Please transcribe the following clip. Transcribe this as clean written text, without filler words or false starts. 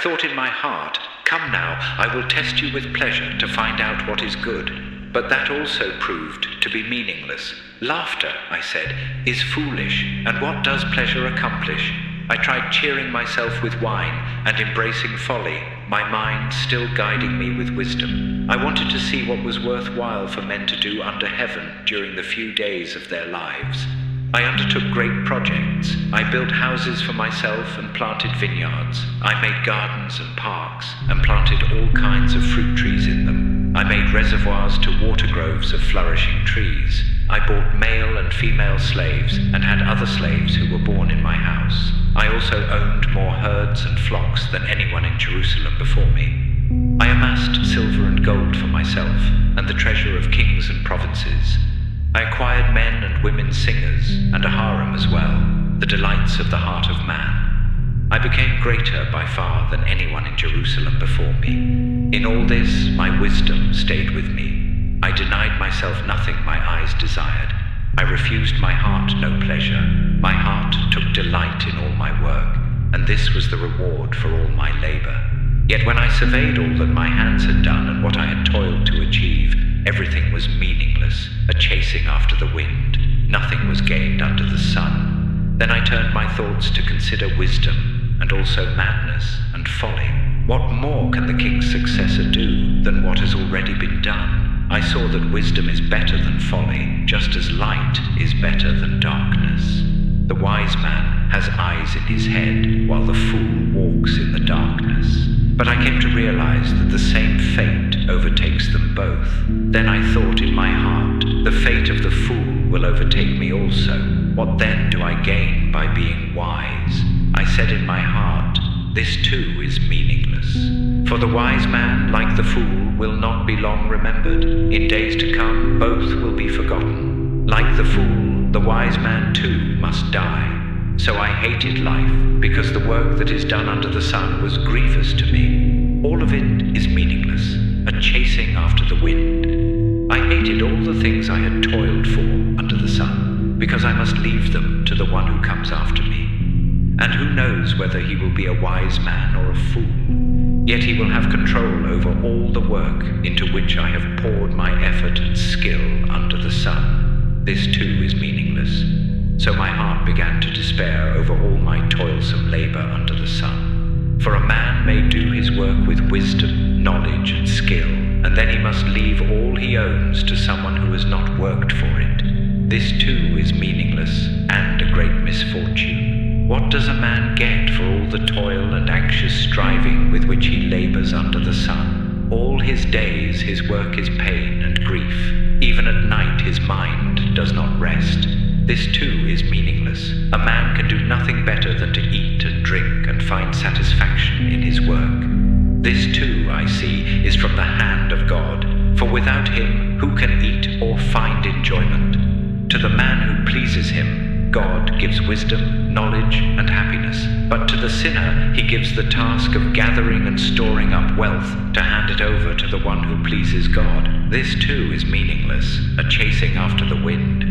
thought in my heart, "Come now, I will test you with pleasure to find out what is good." But that also proved to be meaningless. "Laughter," I said, "is foolish, and what does pleasure accomplish?" I tried cheering myself with wine and embracing folly, my mind still guiding me with wisdom. I wanted to see what was worthwhile for men to do under heaven during the few days of their lives. I undertook great projects. I built houses for myself and planted vineyards. I made gardens and parks and planted all kinds of fruit trees in them. I made reservoirs to water groves of flourishing trees. I bought male and female slaves and had other slaves who were born in my house. I also owned more herds and flocks than anyone in Jerusalem before me. I amassed silver and gold for myself and the treasure of kings and provinces. I acquired men and women singers and a harem as well, the delights of the heart of man. I became greater by far than anyone in Jerusalem before me. In all this, my wisdom stayed with me. I denied myself nothing my eyes desired. I refused my heart no pleasure. My heart took delight in all my work, and this was the reward for all my labor. Yet when I surveyed all that my hands had done and what I had toiled to achieve, everything was meaningless, a chasing after the wind. Nothing was gained under the sun. Then I turned my thoughts to consider wisdom, and also madness and folly. What more can the king's successor do than what has already been done? I saw that wisdom is better than folly, just as light is better than darkness. The wise man has eyes in his head, while the fool walks in the darkness. But I came to realize that the same fate overtakes them both. Then I thought in my heart, the fate of the fool will overtake me also. What then do I gain by being wise? I said in my heart, this too is meaningless. For the wise man, like the fool, will not be long remembered. In days to come, both will be forgotten. Like the fool, the wise man too must die. So I hated life, because the work that is done under the sun was grievous to me. All of it is meaningless, a chasing after the wind. I hated all the things I had toiled for under the sun, because I must leave them to the one who comes after me. And who knows whether he will be a wise man or a fool? Yet he will have control over all the work into which I have poured my effort and skill under the sun. This too is meaningless. So my heart began to despair over all my toilsome labor under the sun. For a man may do his work with wisdom, knowledge, and skill, and then he must leave all he owns to someone who has not worked for it. This too is meaningless and a great misfortune. What does a man get for all the toil and anxious striving with which he labors under the sun? All his days his work is pain and grief. Even at night his mind does not rest. This too is meaningless. A man can do nothing better than to eat and drink and find satisfaction in his work. This too, I see, is from the hand of God, for without him who can eat or find enjoyment? To the man who pleases him, God gives wisdom, knowledge, and happiness, but to the sinner he gives the task of gathering and storing up wealth to hand it over to the one who pleases God. This too is meaningless, a chasing after the wind.